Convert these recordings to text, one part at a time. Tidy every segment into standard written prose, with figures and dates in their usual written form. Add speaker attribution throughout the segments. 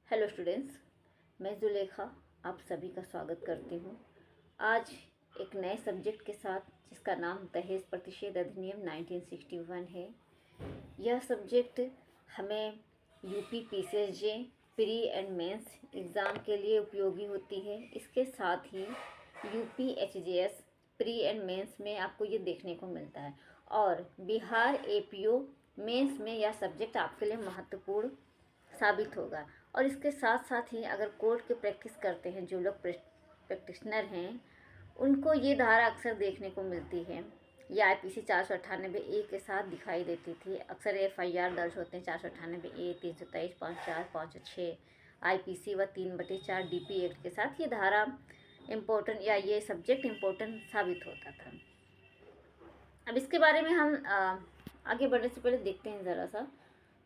Speaker 1: Hello students, मैं जुलेखा आप सभी का स्वागत करती हूँ। आज एक नए सब्जेक्ट के साथ जिसका नाम दहेज प्रतिषेध अधिनियम 1961 है। यह सब्जेक्ट हमें UP PCSJ pre and mains exam के लिए उपयोगी होती है। इसके साथ ही UP HGS pre and mains में आपको ये देखने को मिलता है और बिहार एपीओ मेंस में यह सब्जेक्ट आपके लिए महत्वपूर्ण साबित होगा। और इसके साथ साथ ही अगर कोर्ट के प्रैक्टिस करते हैं जो लोग प्रैक्टिशनर हैं, उनको ये धारा अक्सर देखने को मिलती है। ये आईपीसी 498A के साथ दिखाई देती थी। अक्सर एफआईआर दर्ज होते हैं 498A, 323, 54, 506 आईपीसी व 3/4 डीपी एक्ट के साथ। ये धारा इम्पोर्टेंट या ये सब्जेक्ट इम्पोर्टेंट साबित होता था। अब इसके बारे में हम आगे बढ़ने से पहले देखते हैं ज़रा सा।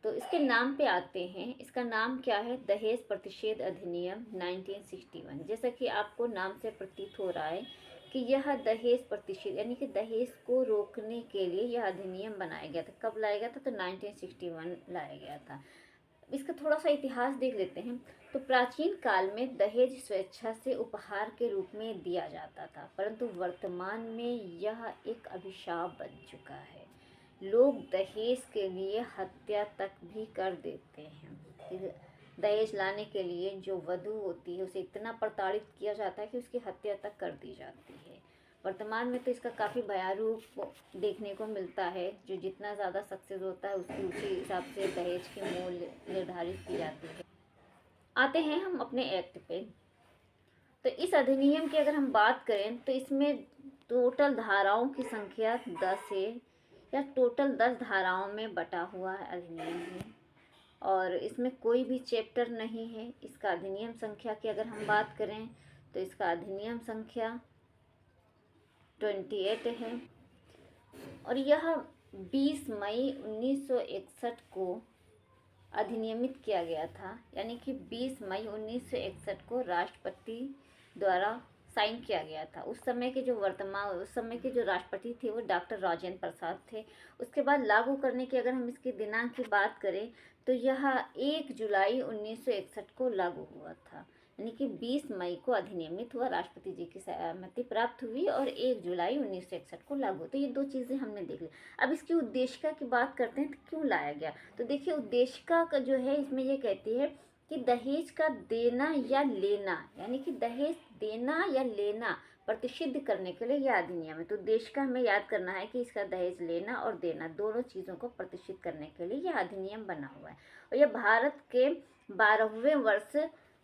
Speaker 1: तो इसके नाम पे आते हैं। इसका नाम क्या है? दहेज प्रतिषेध अधिनियम 1961। जैसा कि आपको नाम से प्रतीत हो रहा है कि यह दहेज प्रतिषेध यानी कि दहेज को रोकने के लिए यह अधिनियम बनाया गया था। कब लाया गया था? तो 1961 लाया गया था। इसका थोड़ा सा इतिहास देख लेते हैं। तो प्राचीन काल में दहेज स्वेच्छा से उपहार के रूप में दिया जाता था, परंतु वर्तमान में यह एक अभिशाप बन चुका है। लोग दहेज के लिए हत्या तक भी कर देते हैं। दहेज लाने के लिए जो वधू होती है उसे इतना प्रताड़ित किया जाता है कि उसकी हत्या तक कर दी जाती है। वर्तमान में तो इसका काफ़ी भयारूप देखने को मिलता है। जो जितना ज़्यादा सक्सेस होता है उसकी उसी हिसाब से दहेज की मूल्य निर्धारित की जाती है। आते हैं हम अपने एक्ट पे। तो इस अधिनियम की अगर हम बात करें तो इसमें टोटल धाराओं की संख्या 10 है, या टोटल 10 धाराओं में बटा हुआ अधिनियम है और इसमें कोई भी चैप्टर नहीं है। इसका अधिनियम संख्या की अगर हम बात करें तो इसका अधिनियम संख्या 28 है और यह 20 मई 1961 को अधिनियमित किया गया था। यानी कि 20 मई 1961 को राष्ट्रपति द्वारा साइन किया गया था। उस समय के जो राष्ट्रपति थे वो डॉक्टर राजेंद्र प्रसाद थे। उसके बाद लागू करने की अगर हम इसके दिनांक की बात करें तो यह 1 जुलाई 1961 को लागू हुआ था। यानी कि 20 मई को अधिनियमित हुआ, राष्ट्रपति जी की सहमति प्राप्त हुई और 1 जुलाई 1961 को लागू। तो ये दो चीज़ें हमने देख ली। अब इसकी उद्देशिका की बात करते हैं तो क्यों लाया गया। तो देखिए, उद्देशिका का जो है इसमें ये कहती है कि दहेज का देना या लेना, यानी कि दहेज देना या लेना प्रतिषिद्ध करने के लिए यह अधिनियम है। तो उद्देशिका हमें याद करना है कि इसका दहेज लेना और देना दोनों चीज़ों को प्रतिषिद्ध करने के लिए यह अधिनियम बना हुआ है। और यह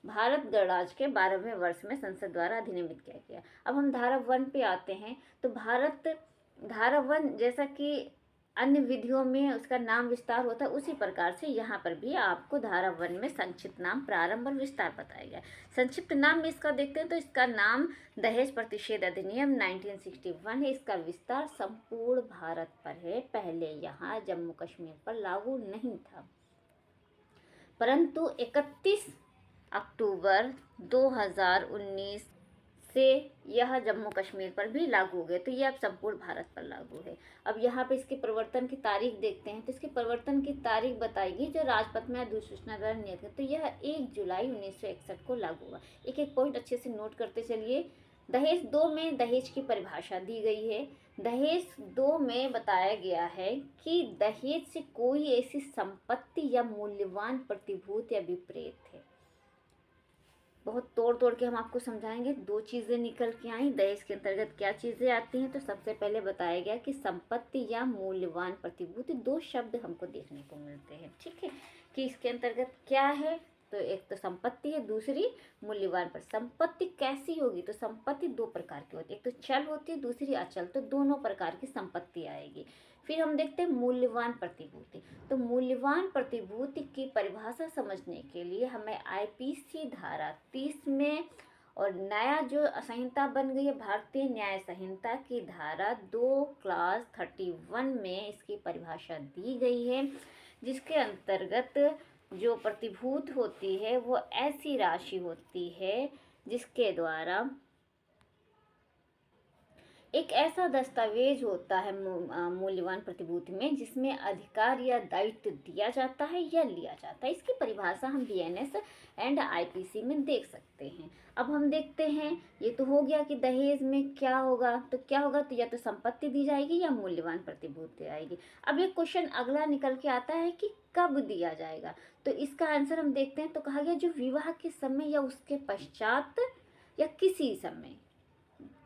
Speaker 1: भारत गणराज्य के 12वें वर्ष में संसद द्वारा अधिनियमित किया गया। अब हम धारा 1 पे आते हैं। तो धारा 1 जैसा कि अन्य विधियों में उसका नाम विस्तार होता है, उसी प्रकार से यहाँ पर भी आपको धारा 1 में संक्षिप्त नाम, प्रारंभ और विस्तार बताया गया है। संक्षिप्त नाम में इसका देखते हैं तो इसका नाम दहेज प्रतिषेध अधिनियम 1961 है। इसका विस्तार संपूर्ण भारत पर है। पहले यहाँ जम्मू कश्मीर पर लागू नहीं था, परंतु 31 अक्टूबर 2019 से यह जम्मू कश्मीर पर भी लागू हो गए। तो ये अब संपूर्ण भारत पर लागू है। अब यहाँ पे इसके प्रवर्तन की तारीख देखते हैं। तो इसके प्रवर्तन की तारीख बताएगी जो राजपत्र में अधिसूचना द्वारा नियत है। तो यह 1 जुलाई 1961 को लागू हुआ। एक एक पॉइंट अच्छे से नोट करते चलिए। दहेज 2 में दहेज की परिभाषा दी गई है। दहेज 2 में बताया गया है कि दहेज से कोई ऐसी संपत्ति या मूल्यवान प्रतिभूति या विपरीत है। बहुत तोड़ के हम आपको समझाएंगे। 2 चीज़ें निकल के आई। दहेज के अंतर्गत क्या चीज़ें आती हैं? तो सबसे पहले बताया गया कि संपत्ति या मूल्यवान प्रतिभूति, 2 शब्द हमको देखने को मिलते हैं। ठीक है, कि इसके अंतर्गत क्या है। तो एक तो संपत्ति है, दूसरी मूल्यवान पर। संपत्ति कैसी होगी? तो संपत्ति 2 प्रकार की होती है, एक तो चल होती है, दूसरी अचल। तो दोनों प्रकार की संपत्ति आएगी। फिर हम देखते हैं मूल्यवान प्रतिभूति। तो मूल्यवान प्रतिभूति की परिभाषा समझने के लिए हमें आईपीसी धारा 30 में और नया जो संहिता बन गई है भारतीय न्याय संहिता की धारा 2 क्लास 31 में इसकी परिभाषा दी गई है, जिसके अंतर्गत जो प्रतिभूत होती है वो ऐसी राशि होती है जिसके द्वारा एक ऐसा दस्तावेज होता है मूल्यवान प्रतिभूति में जिसमें अधिकार या दायित्व दिया जाता है या लिया जाता है। इसकी परिभाषा हम बीएनएस एंड आईपीसी में देख सकते हैं। अब हम देखते हैं, ये तो हो गया कि दहेज में क्या होगा, तो क्या होगा, तो या तो संपत्ति दी जाएगी या मूल्यवान प्रतिभूति आएगी। अब एक क्वेश्चन अगला निकल के आता है कि कब दिया जाएगा, तो इसका आंसर हम देखते हैं। तो कहा गया जो विवाह के समय या उसके पश्चात या किसी समय,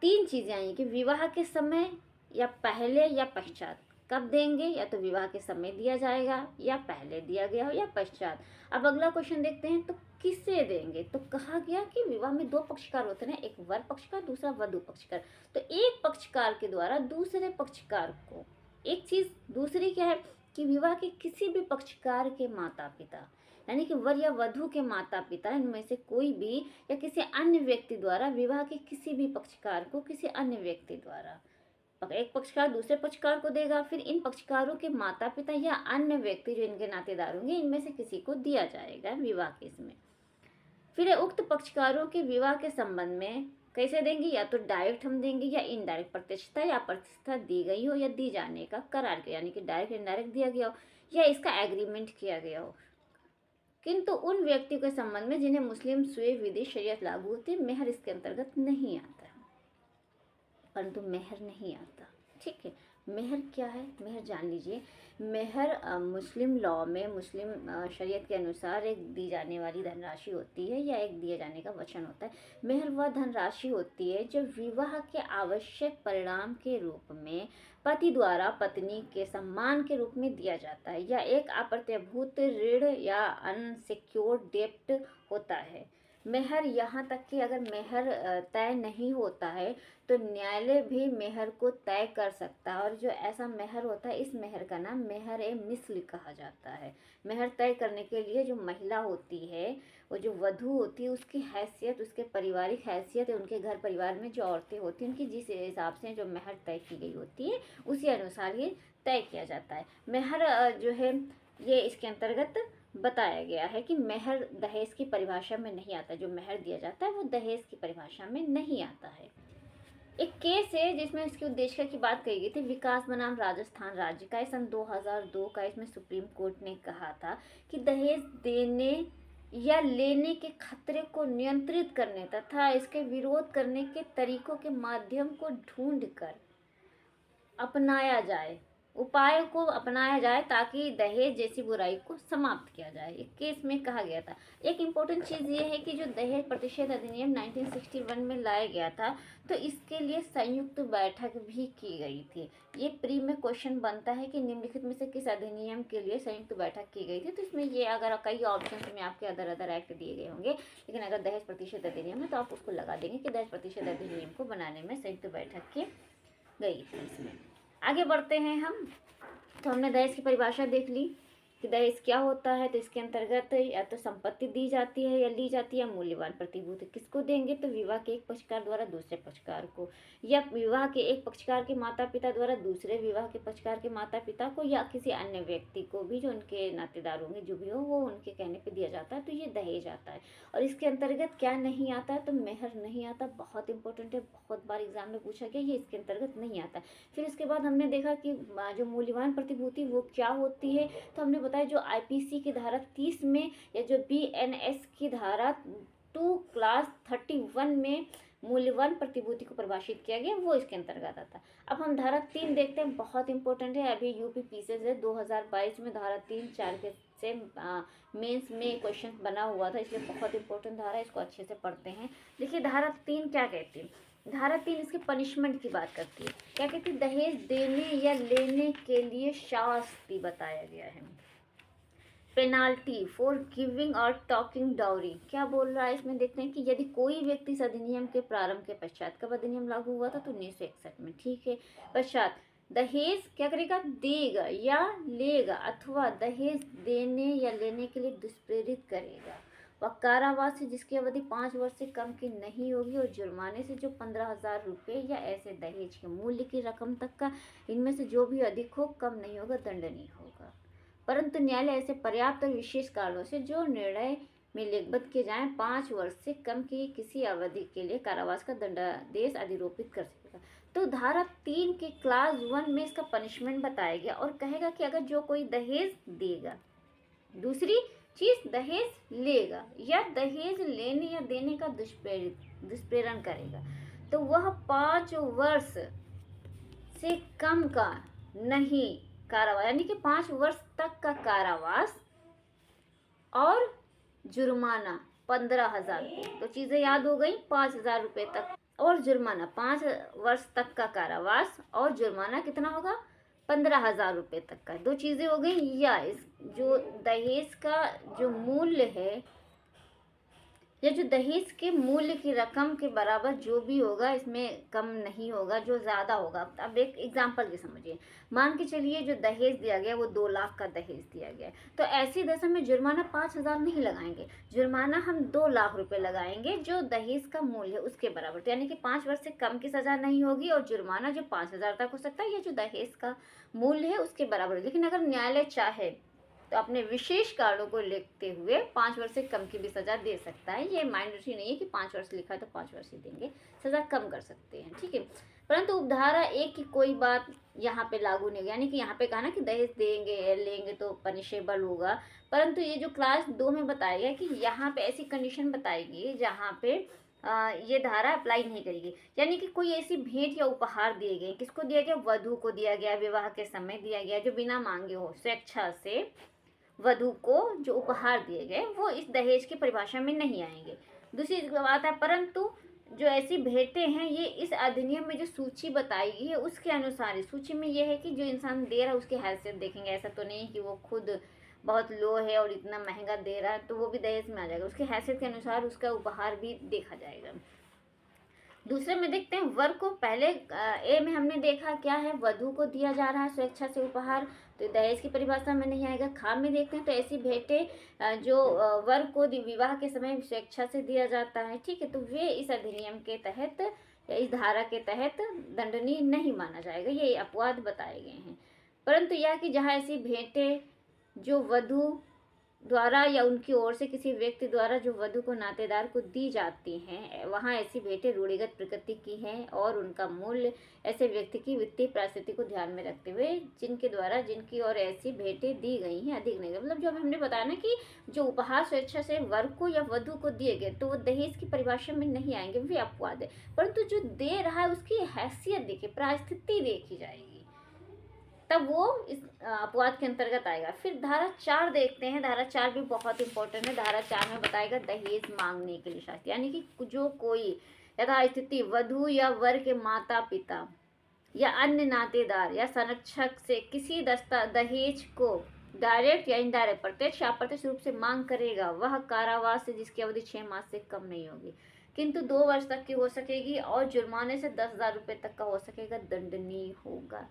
Speaker 1: तीन चीज़ें आई कि विवाह के समय या पहले या पश्चात। कब देंगे, या तो विवाह के समय दिया जाएगा या पहले दिया गया हो या पश्चात। अब अगला क्वेश्चन देखते हैं, तो किसे देंगे, तो कहा गया कि विवाह में दो पक्षकार होते हैं, एक वर पक्षकार दूसरा वधु पक्षकार। तो एक पक्षकार के द्वारा दूसरे पक्षकार को, एक चीज़ दूसरी क्या है कि विवाह के किसी भी पक्षकार के माता पिता, यानी कि वर या वधु के माता पिता, इनमें से कोई भी या किसी अन्य व्यक्ति द्वारा विवाह के किसी भी पक्षकार को किसी अन्य व्यक्ति द्वारा, एक पक्षकार दूसरे पक्षकार को देगा, फिर इन पक्षकारों के माता पिता या अन्य व्यक्ति जो इनके नातेदार होंगे, इनमें से किसी को दिया जाएगा विवाह के इसमें। फिर उक्त पक्षकारों के विवाह के संबंध में कैसे देंगे, या तो डायरेक्ट हम देंगे या इनडायरेक्ट, प्रत्यक्षता या अप्रत्यक्षता दी गई हो या दी जाने का करार किया, यानी कि डायरेक्ट इनडायरेक्ट दिया गया हो या इसका एग्रीमेंट किया गया हो, किंतु उन व्यक्तियों के संबंध में जिन्हें मुस्लिम स्वे विधि शरीयत लागू होती है, मेहर इसके अंतर्गत नहीं आता है, परंतु मेहर नहीं आता। ठीक है, मेहर क्या है, मेहर जान लीजिए। मेहर मुस्लिम लॉ में, मुस्लिम शरीयत के अनुसार एक दी जाने वाली धनराशि होती है या एक दिए जाने का वचन होता है। मेहर वह धनराशि होती है जो विवाह के आवश्यक परिणाम के रूप में पति द्वारा पत्नी के सम्मान के रूप में दिया जाता है, या एक अप्रत्यभूत ऋण या अनसिक्योर्ड डेब्ट होता है। मेहर, यहाँ तक कि अगर मेहर तय नहीं होता है तो न्यायालय भी मेहर को तय कर सकता है, और जो ऐसा मेहर होता है, इस मेहर का नाम मेहर ए मिस्ल कहा जाता है। मेहर तय करने के लिए जो महिला होती है, वो जो वधू होती है, उसकी हैसियत, उसके पारिवारिक हैसियत, उनके घर परिवार में जो औरतें होती हैं, उनकी जिस हिसाब से जो मेहर तय की गई होती है, उसी अनुसार ये तय किया जाता है। मेहर जो है ये इसके अंतर्गत बताया गया है कि मेहर दहेज की परिभाषा में नहीं आता। जो मेहर दिया जाता है वो दहेज की परिभाषा में नहीं आता है। एक केस है जिसमें इसके उद्देश्य की बात कही गई थी, विकास बनाम राजस्थान राज्य का, सन 2002 का। इसमें सुप्रीम कोर्ट ने कहा था कि दहेज देने या लेने के खतरे को नियंत्रित करने तथा इसके विरोध करने के तरीकों के माध्यम को ढूंढकर अपनाया जाए, उपाय को अपनाया जाए, ताकि दहेज जैसी बुराई को समाप्त किया जाए। एक केस में कहा गया था। एक इम्पोर्टेंट चीज़ ये है कि जो दहेज प्रतिषेध अधिनियम 1961 में लाया गया था, तो इसके लिए संयुक्त बैठक भी की गई थी। ये प्री में क्वेश्चन बनता है कि निम्नलिखित में से किस अधिनियम के लिए संयुक्त बैठक की गई थी। तो इसमें ये अगर कई ऑप्शन में आपके अदर अदर एक्ट दिए गए होंगे, लेकिन अगर दहेज प्रतिषेध अधिनियम है तो आप उसको लगा देंगे कि दहेज प्रतिषेध अधिनियम को बनाने में संयुक्त बैठक की गई थी। इसमें आगे बढ़ते हैं हम। तो हमने दहेज की परिभाषा देख ली कि दहेज क्या होता है। तो इसके अंतर्गत या तो संपत्ति दी जाती है या ली जाती है, मूल्यवान प्रतिभूति किसको देंगे, तो विवाह के एक पक्षकार द्वारा दूसरे पक्षकार को, या विवाह के एक पक्षकार के माता पिता द्वारा दूसरे विवाह के पक्षकार के माता पिता को, या किसी अन्य व्यक्ति को भी जो उनके नातेदार होंगे, जो भी हो, वो उनके कहने पे दिया जाता है। तो ये दहेज आता है। और इसके अंतर्गत क्या नहीं आता है, तो मेहर नहीं आता। बहुत इंपॉर्टेंट है, बहुत बार एग्जाम में पूछा गया, ये इसके अंतर्गत नहीं आता। फिर इसके बाद हमने देखा कि जो मूल्यवान प्रतिभूति वो क्या होती है। तो हमने बताया जो आईपीसी की धारा 30 में या जो बीएनएस की धारा 2 क्लास 31 में मूल्यवान प्रतिभूति को परिभाषित किया गया, वो इसके अंतर्गत आता है। अब हम धारा 3 देखते हैं, बहुत इंपॉर्टेंट है। अभी यूपी पीसेज है 2022 में धारा 3-4 के से मेंस में क्वेश्चन बना हुआ था, इसलिए बहुत इंपॉर्टेंट धारा है, इसको अच्छे से पढ़ते हैं। देखिए धारा 3 क्या कहती है। धारा 3 इसके पनिशमेंट की बात करती है। क्या कहती है, दहेज देने या लेने के लिए शास्ति बताया गया है। पेनाल्टी फॉर गिविंग और टॉकिंग डाउरी, क्या बोल रहा है इसमें, देखते हैं कि यदि कोई व्यक्ति इस अधिनियम के प्रारंभ के पश्चात, कब अधिनियम लागू हुआ था, तो 1961 में, ठीक है, पश्चात दहेज क्या करेगा, देगा या लेगा अथवा दहेज देने या लेने के लिए दुष्प्रेरित करेगा, वह कारावास से जिसकी अवधि 5 वर्ष से कम की नहीं होगी, और जुर्माने से जो 15,000 रुपये या ऐसे दहेज के मूल्य की रकम तक का, इनमें से जो भी अधिक हो, कम नहीं होगा, दंडनीय होगा। परंतु न्यायालय ऐसे पर्याप्त और विशेष कारणों से जो निर्णय में लिखबद्ध किए जाएं 5 वर्ष से कम की किसी अवधि के लिए कारावास का दंडादेश अधिरोपित कर सकते। करेगा। तो धारा 3 के क्लास 1 में इसका पनिशमेंट बताया गया और कहेगा कि अगर जो कोई दहेज देगा, दूसरी चीज दहेज लेगा या दहेज लेने या देने का दुष्प्रेरण करेगा, तो वह 5 वर्ष से कम का नहीं कारावास, यानी कि 5 वर्ष तक का कारावास और जुर्माना 15,000 रुपये। तो चीज़ें याद हो गई, 5,000 रुपये तक और जुर्माना, 5 वर्ष तक का कारावास और जुर्माना कितना होगा, 15,000 रुपये तक का। दो चीज़ें हो गई। या इस जो दहेज का जो मूल्य है या जो दहेज के मूल्य की रकम के बराबर जो भी होगा, इसमें कम नहीं होगा, जो ज़्यादा होगा। अब एक एग्जांपल के समझिए, मान के चलिए जो दहेज दिया गया वो 2 लाख का दहेज दिया गया, तो ऐसी दशा में जुर्माना 5,000 नहीं लगाएंगे, जुर्माना हम 2 लाख रुपए लगाएंगे जो दहेज का मूल्य है उसके बराबर। तो यानी कि 5 वर्ष से कम की सज़ा नहीं होगी और जुर्माना जो 5,000 तक हो सकता है या जो दहेज का मूल्य है उसके बराबर। लेकिन अगर न्यायालय चाहे तो अपने विशेष कारणों को लिखते हुए 5 वर्ष से कम की भी सज़ा दे सकता है। ये माइनॉरिटी नहीं है कि 5 वर्ष लिखा है तो 5 वर्ष ही देंगे, सज़ा कम कर सकते हैं, ठीक है। परंतु उपधारा 1 की कोई बात यहाँ पे लागू नहीं होगी, यानी कि यहाँ पे कहा ना कि दहेज देंगे या लेंगे तो पनिशेबल होगा, परंतु ये जो क्लास 2 में बताया गया कि यहाँ पे ऐसी कंडीशन बताएगी जहाँ पे ये धारा अप्लाई नहीं करेगी। यानी कि कोई ऐसी भेंट या उपहार दिए गए, किसको दिया गया, वधू को दिया गया, विवाह के समय दिया गया, जो बिना मांगे हो, स्वेच्छा से वधू को जो उपहार दिए गए वो इस दहेज की परिभाषा में नहीं आएंगे। दूसरी बात है, परंतु जो ऐसी भेंटें हैं ये इस अधिनियम में जो सूची बताई गई है उसके अनुसार, इस सूची में ये है कि जो इंसान दे रहा है उसकी हैसियत देखेंगे। ऐसा तो नहीं कि वो खुद बहुत लो है और इतना महंगा दे रहा है तो वो भी दहेज में आ जाएगा, उसकी हैसियत के अनुसार उसका उपहार भी देखा जाएगा। दूसरे में देखते हैं वर को, पहले ए में हमने देखा क्या है, वधू को दिया जा रहा है स्वेच्छा से उपहार, तो दहेज की परिभाषा में नहीं आएगा। खा में देखते हैं तो ऐसी भेंटें जो वर को विवाह के समय स्वेच्छा से दिया जाता है, ठीक है, तो वे इस अधिनियम के तहत या इस धारा के तहत दंडनीय नहीं माना जाएगा, ये अपवाद बताए गए हैं। परंतु यह कि जहाँ ऐसी भेंटें जो वधू द्वारा या उनकी ओर से किसी व्यक्ति द्वारा जो वधू को नातेदार को दी जाती हैं, वहाँ ऐसी भेंटें रूढ़िगत प्रकृति की हैं और उनका मूल्य ऐसे व्यक्ति की वित्तीय परिस्थिति को ध्यान में रखते हुए जिनके द्वारा जिनकी और ऐसी भेंटें दी गई हैं अधिक नहीं। मतलब जो हमने बताया ना कि जो उपहार स्वेच्छा से वर को या वधू को दिए गए तो वो दहेज की परिभाषा में नहीं आएंगे, वे अपवाद है। परंतु जो दे रहा है उसकी हैसियत देखिए, परिस्थिति देखी जाएगी, तब वो इस अपवाद के अंतर्गत आएगा। फिर धारा 4 देखते हैं, धारा 4 भी बहुत इंपॉर्टेंट है। धारा 4 में बताएगा दहेज मांगने के लिए शास्त्र, यानी कि जो कोई यथास्थिति वधू या वर के माता पिता या अन्य नातेदार या संरक्षक से किसी दहेज को डायरेक्ट या इनडायरेक्ट, प्रत्यक्ष या अप्रत्यक्ष रूप से मांग करेगा, वह कारावास से जिसकी अवधि 6 मास से कम नहीं होगी किंतु 2 वर्ष तक की हो सकेगी और जुर्माने से 10,000 रुपये तक का हो सकेगा, दंडनीय होगा।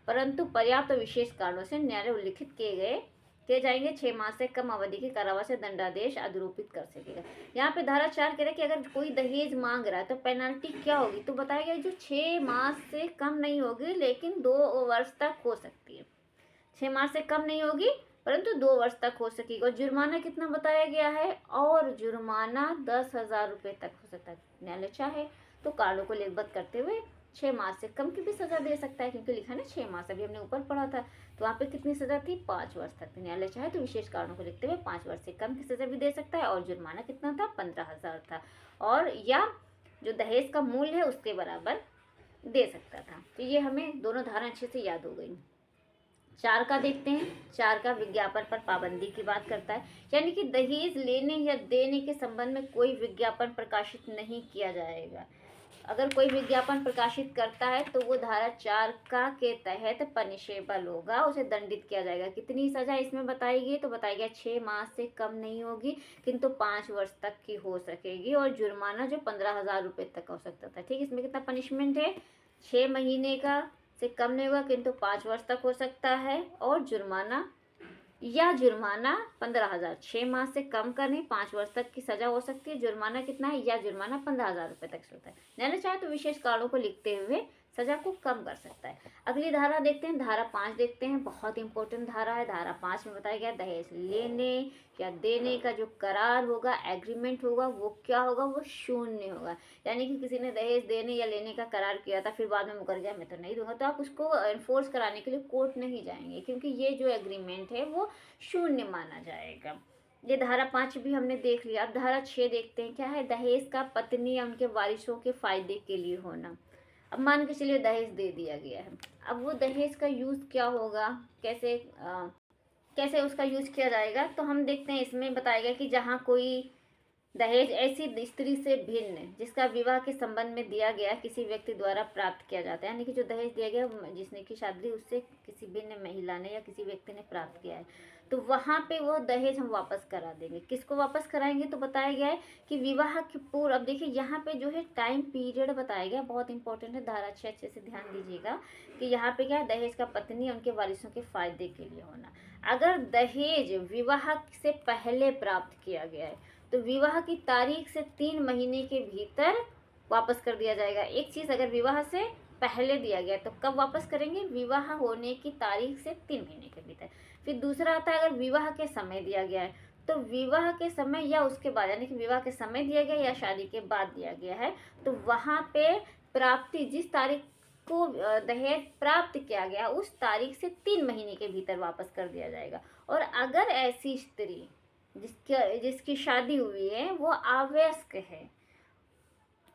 Speaker 1: परंतु पर्याप्त विशेष कारणों से न्यायालय उल्लिखित किए जाएंगे 6 मास से कम अवधि के कारावास से दंडादेश अधिरूपित कर सकेगा। यहाँ पे धारा 4 कह रहे कि अगर कोई दहेज मांग रहा है तो पेनल्टी क्या होगी, तो बताया गया जो 6 मास से कम नहीं होगी लेकिन 2 वर्ष तक हो सकती है। 6 मास से कम नहीं होगी परंतु 2 वर्ष तक हो सकेगी। और जुर्माना कितना बताया गया है, और जुर्माना 10,000 रुपये तक हो सकता है। न्यायालय चाहे तो कारणों को लेखबद्ध करते हुए 6 मास से कम की भी सजा दे सकता है, क्योंकि लिखा ना 6 मास, अभी हमने ऊपर पढ़ा था तो वहाँ पे कितनी सजा थी, 5 वर्ष तक। न्यायालय चाहे तो विशेष कारणों को लिखते हुए 5 वर्ष से कम की सजा भी दे सकता है और जुर्माना कितना था, 15,000 था, और या जो दहेज का मूल्य है उसके बराबर दे सकता था। तो ये हमें दोनों धारा अच्छे से याद हो गई। 4 का देखते हैं। 4 का विज्ञापन पर पाबंदी की बात करता है, यानी कि दहेज लेने या देने के संबंध में कोई विज्ञापन प्रकाशित नहीं किया जाएगा। अगर कोई विज्ञापन प्रकाशित करता है तो वो धारा 4 का के तहत पनिशेबल होगा, उसे दंडित किया जाएगा। कितनी सजा इसमें बताएगी, तो बताएगा 6 मास से कम नहीं होगी किंतु 5 वर्ष तक की हो सकेगी और जुर्माना जो 15,000 रुपये तक हो सकता था। ठीक, इसमें कितना पनिशमेंट है, 6 महीने का से कम नहीं होगा किंतु 5 वर्ष तक हो सकता है और जुर्माना 15,000, 6 मास से कम का नहीं 5 वर्ष तक की सजा हो सकती है। जुर्माना कितना है, या जुर्माना 15,000 रुपये तक होता है। न्यायालय चाहे तो विशेष कारणों को लिखते हुए सजा को कम कर सकता है। अगली धारा देखते हैं, धारा 5 देखते हैं, बहुत इंपॉर्टेंट धारा है। धारा 5 में बताया गया दहेज लेने या देने का जो करार होगा, एग्रीमेंट होगा, वो क्या होगा, वो शून्य होगा। यानी कि किसी ने दहेज देने या लेने का करार किया था, फिर बाद में मुकर गया मैं तो नहीं दूंगा, तो आप उसको एनफोर्स कराने के लिए कोर्ट नहीं जाएंगे, क्योंकि ये जो एग्रीमेंट है वो शून्य माना जाएगा। ये धारा 5 भी हमने देख लिया। अब धारा 6 देखते हैं, क्या है, दहेज का पत्नी या उनके वारिसों के फायदे के लिए होना। अब मान के चलिए दहेज दे दिया गया है, अब वो दहेज का यूज़ क्या होगा, कैसे उसका यूज़ किया जाएगा, तो हम देखते हैं इसमें बताया गया कि जहाँ कोई दहेज ऐसी स्त्री से भिन्न जिसका विवाह के संबंध में दिया गया किसी व्यक्ति द्वारा प्राप्त किया जाता है, यानी कि जो दहेज दिया गया जिसने की शादी उससे किसी भिन्न महिला ने या किसी व्यक्ति ने प्राप्त किया है, तो वहाँ पे वो दहेज हम वापस करा देंगे। किसको वापस कराएंगे, तो बताया गया है कि विवाह के पूर्व, अब देखिए यहाँ पे जो है टाइम पीरियड बताया गया, बहुत इंपॉर्टेंट है, धारा 6 अच्छे से ध्यान दीजिएगा कि यहाँ पे क्या है, दहेज का पत्नी उनके वारिसों के फायदे के लिए होना। अगर दहेज विवाह से पहले प्राप्त किया गया है तो विवाह की तारीख से 3 महीने के भीतर वापस कर दिया जाएगा। एक चीज़ अगर विवाह से पहले दिया गया तो कब वापस करेंगे, विवाह होने की तारीख से 3 महीने के भीतर। फिर दूसरा आता है अगर विवाह के समय दिया गया है, तो विवाह के समय या उसके बाद, यानी कि विवाह के समय दिया गया या शादी के बाद दिया गया है, तो वहाँ पे प्राप्ति जिस तारीख को दहेज प्राप्त किया गया उस तारीख से 3 महीने के भीतर वापस कर दिया जाएगा। और अगर ऐसी स्त्री जिसकी शादी हुई है वो अवयस्क है,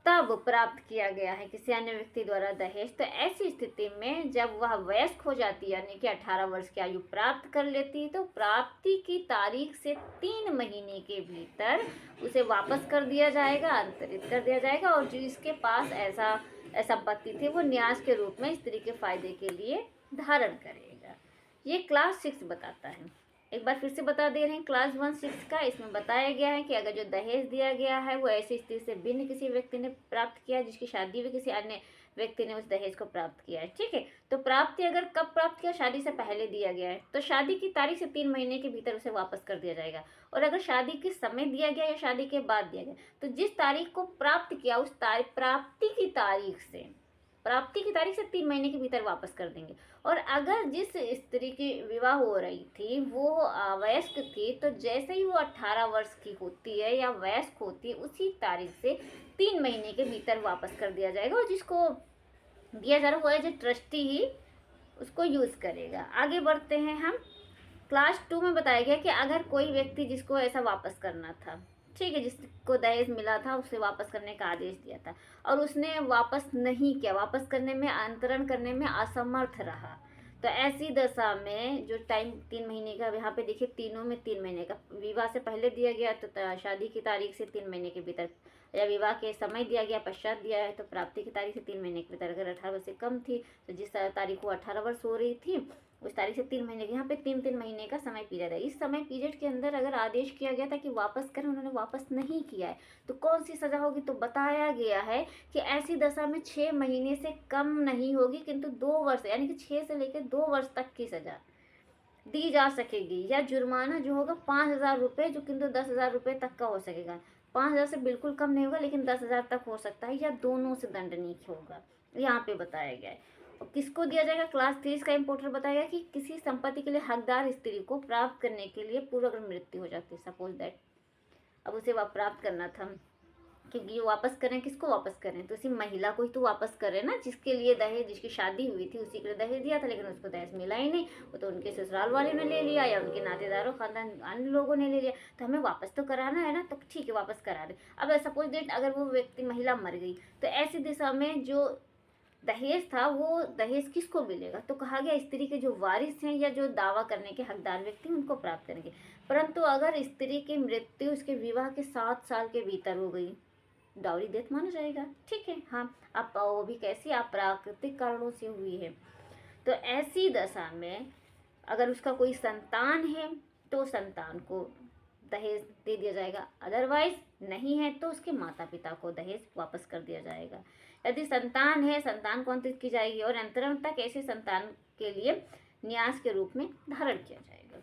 Speaker 1: तब प्राप्त किया गया है किसी अन्य व्यक्ति द्वारा दहेज, तो ऐसी स्थिति में जब वह वयस्क हो जाती है, यानी कि 18 वर्ष की आयु प्राप्त कर लेती है, तो प्राप्ति की तारीख से 3 महीने के भीतर उसे वापस कर दिया जाएगा, अंतरित कर दिया जाएगा, और जिसके पास ऐसा पति थे वो न्यास के रूप में स्त्री के फायदे के लिए धारण करेगा। ये क्लास 6 बताता है। एक बार फिर से बता दे रहे हैं, क्लास 1 6 का इसमें बताया गया है कि अगर जो दहेज दिया गया है वो ऐसी स्थिति से भिन्न किसी व्यक्ति ने प्राप्त किया है जिसकी शादी हुई किसी अन्य व्यक्ति ने उस दहेज को प्राप्त किया है, ठीक है। तो प्राप्ति अगर कब प्राप्त किया, शादी से पहले दिया गया है, तो शादी की तारीख से 3 महीने के भीतर उसे वापस कर दिया जाएगा। और अगर शादी के समय दिया गया या शादी के बाद दिया गया, तो जिस तारीख को प्राप्त किया उस प्राप्ति की तारीख से 3 महीने के भीतर वापस कर देंगे। और अगर जिस स्त्री की विवाह हो रही थी वो वयस्क थी, तो जैसे ही वो 18 वर्ष की होती है या वयस्क होती है उसी तारीख से 3 महीने के भीतर वापस कर दिया जाएगा, और जिसको दिया जा रहा है वो एज ए ट्रस्टी ही उसको यूज़ करेगा। आगे बढ़ते हैं हम। क्लास 2 में बताया गया कि अगर कोई व्यक्ति जिसको ऐसा वापस करना था, ठीक है, जिसको दहेज मिला था उसे वापस करने का आदेश दिया था और उसने वापस नहीं किया, वापस करने में, अंतरण करने में असमर्थ रहा, तो ऐसी दशा में जो टाइम 3 महीने का, यहाँ पे देखिए तीनों में 3 महीने का, विवाह से पहले दिया गया तो शादी की तारीख से 3 महीने के भीतर, या विवाह के समय दिया गया पश्चात दिया है तो प्राप्ति की तारीख से 3 महीने के भीतर। अगर 18 वर्ष से कम थी तो जिस तारीख को 18 वर्ष हो रही थी उस तारीख से 3 महीने के, यहाँ पे 3 महीने का समय पीरियड है। इस समय पीरियड के अंदर अगर आदेश किया गया था कि वापस करें, उन्होंने वापस नहीं किया है, तो कौन सी सज़ा होगी, तो बताया गया है कि ऐसी दशा में 6 महीने से कम नहीं होगी, किंतु 2 वर्ष, यानी कि 6 से लेकर 2 वर्ष तक की सज़ा दी जा सकेगी, या जुर्माना जो होगा 5,000 रुपये, जो किंतु 10,000 रुपये तक का हो सकेगा। 5,000 से बिल्कुल कम नहीं होगा, लेकिन 10,000 तक हो सकता है, या दोनों से दंडनीय होगा, यहाँ पे बताया गया है। और किसको दिया जाएगा, क्लास 3 का इंपॉर्टेंट बताया गया कि किसी संपत्ति के लिए हकदार स्त्री को प्राप्त करने के लिए पूर्व अगर मृत्यु हो जाती है, सपोज दैट अब उसे वह प्राप्त करना था, क्योंकि वापस करें, किसको वापस करें, तो उसी महिला को ही तो वापस करें ना, जिसके लिए दहेज, जिसकी शादी हुई थी उसी के लिए दहेज दिया था, लेकिन उसको दहेज मिला ही नहीं, वो तो उनके ससुराल वाले ने ले लिया या उनके नातेदारों, खानदान अन्य लोगों ने ले लिया, तो हमें वापस तो कराना है ना, तो ठीक है वापस करा दे। अब सपोज दैट अगर वो व्यक्ति, महिला मर गई, तो ऐसी दिशा में जो दहेज था वो दहेज किसको मिलेगा, तो कहा गया स्त्री के जो वारिस हैं या जो दावा करने के हकदार व्यक्ति उनको प्राप्त करेंगे। परंतु अगर स्त्री की मृत्यु उसके विवाह के 7 साल के भीतर हो गई, डाउरी डेथ माना जाएगा, ठीक है, हाँ, आप वो भी कैसी, आप प्राकृतिक कारणों से हुई है, तो ऐसी दशा में अगर उसका कोई संतान है तो संतान को दहेज दे दिया जाएगा, अदरवाइज नहीं है तो उसके माता पिता को दहेज वापस कर दिया जाएगा। यदि संतान है, संतान को अंतरित की जाएगी और अंतरण तक ऐसे संतान के लिए न्यास के रूप में धारण किया जाएगा।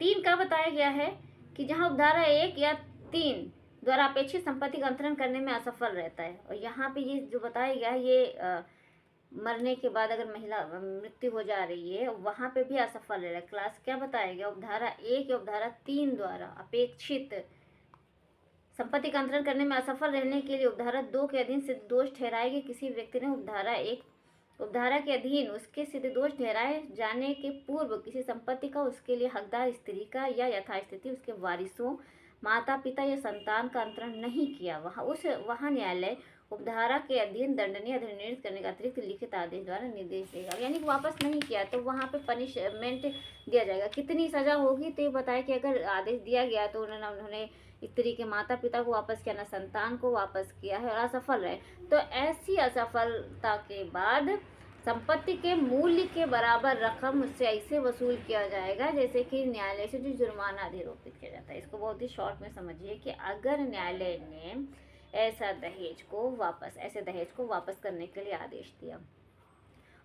Speaker 1: 3 का बताया गया है कि जहाँ उपधारा 1 या 3 द्वारा अपेक्षित संपत्ति का अंतरण करने में असफल रहता है, और यहाँ पे ये जो बताया गया है ये मरने के बाद अगर महिला मृत्यु हो जा रही है, वहाँ पे भी असफल रह रहा है। क्लास क्या बताया गया, उपधारा 1 या उपधारा 3 द्वारा अपेक्षित संपत्ति का अंतरण करने में असफल रहने के लिए उपधारा 2 के अधीन सिद्ध दोष ठहराए गए किसी व्यक्ति ने उपधारा के अधीन उसके सिद्ध दोष ठहराए जाने के पूर्व किसी संपत्ति का उसके लिए हकदार स्त्री का या यथास्थिति उसके वारिसों, माता पिता या संतान का अंतरण नहीं किया, वहाँ न्यायालय उपधारा के अधीन दंडनीय निर्णय करने का अतिरिक्त लिखित आदेश द्वारा निर्देश देगा। यानी कि वापस नहीं किया तो वहाँ पे पनिशमेंट दिया जाएगा। कितनी सजा होगी, तो ये बताया कि अगर आदेश दिया गया तो उन्होंने स्त्री के माता पिता को वापस किया, ना संतान को वापस किया है और असफल रहे, तो ऐसी असफलता के बाद संपत्ति के मूल्य के बराबर रकम उससे ऐसे वसूल किया जाएगा जैसे कि न्यायालय से जो जुर्माना अधिरोपित किया जाता है। इसको बहुत ही शॉर्ट में समझिए कि अगर न्यायालय ने ऐसे दहेज को वापस करने के लिए आदेश दिया,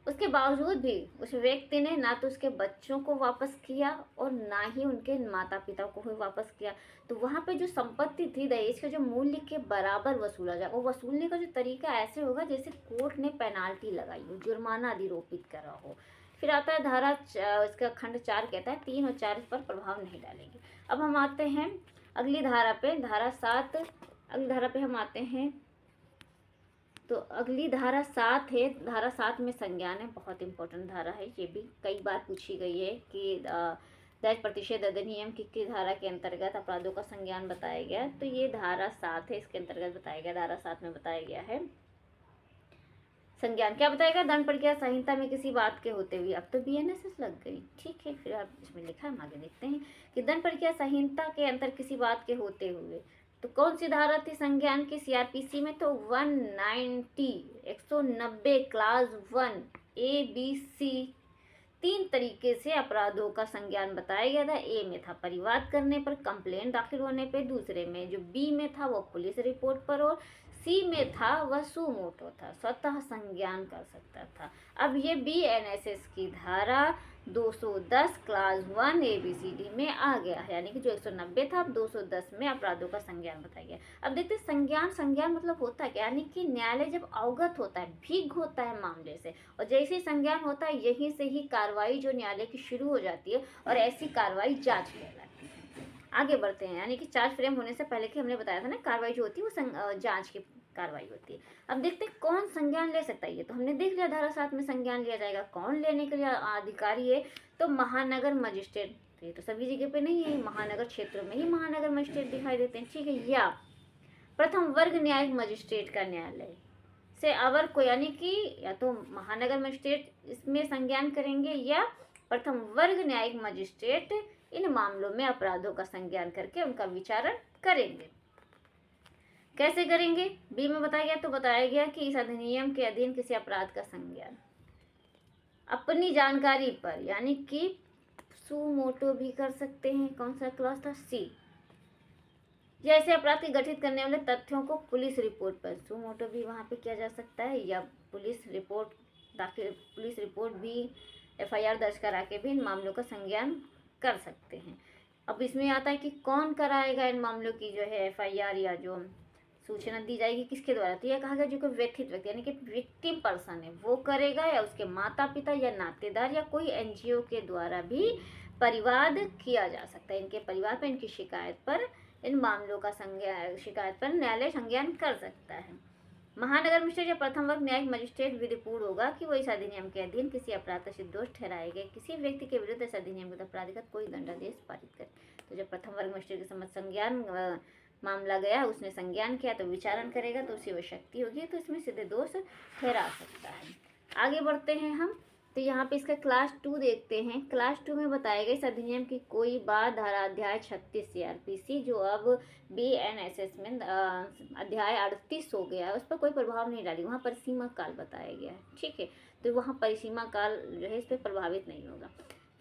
Speaker 1: उसके बावजूद भी उस व्यक्ति ने ना तो उसके बच्चों को वापस किया और ना ही उनके माता पिता को भी वापस किया, तो वहाँ पे जो संपत्ति थी दहेज के जो मूल्य के बराबर वसूला जाए। वो वसूलने का जो तरीका ऐसे होगा जैसे कोर्ट ने पेनाल्टी लगाई हो, जुर्माना अधिरोपित करा हो। फिर आता है धारा इसका खंड 4 कहता है 3 और 4 इस पर प्रभाव नहीं डालेंगे। अब हम आते हैं अगली धारा पे, धारा 7। अगली धारा पे हम आते हैं तो अगली धारा 7 है। धारा 7 में संज्ञान है, बहुत इंपॉर्टेंट धारा है, ये भी कई बार पूछी गई है कि दहेज प्रतिषेध अधिनियम की धारा के अंतर्गत अपराधों का संज्ञान बताया गया। तो ये धारा 7 है, इसके अंतर्गत बताया गया। धारा 7 में बताया गया है संज्ञान क्या बताएगा, दंड प्रक्रिया संहिता में किसी बात के होते हुए। अब तो BNSS लग गई, ठीक है। फिर आप इसमें लिखा है, हम आगे देखते हैं कि दंड प्रक्रिया संहिता के अंतर किसी बात के होते हुए, तो कौन सी धारा थी संज्ञान की CRPC में, तो 190 क्लास 1 ABC 3 तरीके से अपराधों का संज्ञान बताया गया था। A में था परिवाद करने पर, कंप्लेंट दाखिल होने पे, दूसरे में जो B में था वो पुलिस रिपोर्ट पर, और C में था वह सुमोटो था, स्वतः संज्ञान कर सकता था। अब ये BNSS की धारा 210 क्लास 1 ABCD में आ गया है, यानी कि जो 190 था अब 210 में अपराधों का संज्ञान बताया गया। अब देखते हैं संज्ञान मतलब होता है क्या, यानी कि न्यायालय जब अवगत होता है, भीग होता है मामले से, और जैसे ही संज्ञान होता है यहीं से ही कार्रवाई जो न्यायालय की शुरू हो जाती है, और ऐसी कार्रवाई जांच कहलाती है। आगे बढ़ते हैं, यानी कि चार्ज फ्रेम होने से पहले की हमने बताया था ना, कार्रवाई जो होती है वो जांच की कार्रवाई होती है। अब देखते हैं कौन संज्ञान ले सकता है। ये तो हमने देख लिया, धारा 7 में संज्ञान लिया जाएगा। कौन लेने के लिए अधिकारी है, तो महानगर मजिस्ट्रेट। तो ये तो सभी जगह पे नहीं है, महानगर क्षेत्रों में ही महानगर मजिस्ट्रेट दिखाई देते हैं, ठीक है। या प्रथम वर्ग न्यायिक मजिस्ट्रेट का न्यायालय से अवर को, यानी कि या तो महानगर मजिस्ट्रेट इसमें संज्ञान करेंगे या प्रथम वर्ग न्यायिक मजिस्ट्रेट इन मामलों में अपराधों का संज्ञान करके उनका विचारण करेंगे। कैसे करेंगे, B में बताया गया, तो बताया गया कि इस अधिनियम के अधीन किसी अपराध का संज्ञान अपनी जानकारी पर, यानी कि सुमोटो भी कर सकते हैं। कौन सा क्लॉज था, C। जैसे अपराध के गठित करने वाले तथ्यों को पुलिस रिपोर्ट पर, सुमोटो भी वहाँ पे किया जा सकता है, या पुलिस रिपोर्ट भी FIR दर्ज करा के भी इन मामलों का संज्ञान कर सकते हैं। अब इसमें आता है कि कौन कराएगा इन मामलों की जो है FIR या जो सूचना दी जाएगी किसके द्वारा, तो यह कहा गया जो कोई व्यथित व्यक्ति यानी कि विक्टिम पर्सन है वो करेगा, या उसके माता पिता या नातेदार या कोई NGO के द्वारा भी परिवाद किया जा सकता है। इनके परिवार पर, इनकी शिकायत पर, इन मामलों का शिकायत पर न्यायालय संज्ञान कर सकता है। महानगर मजिस्ट्रेट या प्रथम वर्ग न्यायिक मजिस्ट्रेट विधिपूर्ण होगा कि वो इस अधिनियम के अधीन किसी अपराध का सिद्ध दोष ठहराए गए किसी व्यक्ति के विरुद्ध इस अधिनियम के अपराधिक कोई दंडादेश पारित करे। तो जब प्रथम वर्ग मजिस्ट्रेट के समझ संज्ञान मामला गया, उसने संज्ञान किया तो विचारण करेगा, तो उसी वो शक्ति होगी, तो इसमें सिद्ध दोष ठहरा सकता है। आगे बढ़ते हैं हम, तो यहाँ पे इसका क्लास 2 देखते हैं। क्लास 2 में बताया गया इस अधिनियम की कोई बात धारा अध्याय 36 CRPC जो अब BNSS में अध्याय 38 हो गया है, उस पर कोई प्रभाव नहीं डाली। वहाँ परिसीमा काल बताया गया है, ठीक है, तो वहाँ परिसीमा काल जो है इस पर प्रभावित नहीं होगा।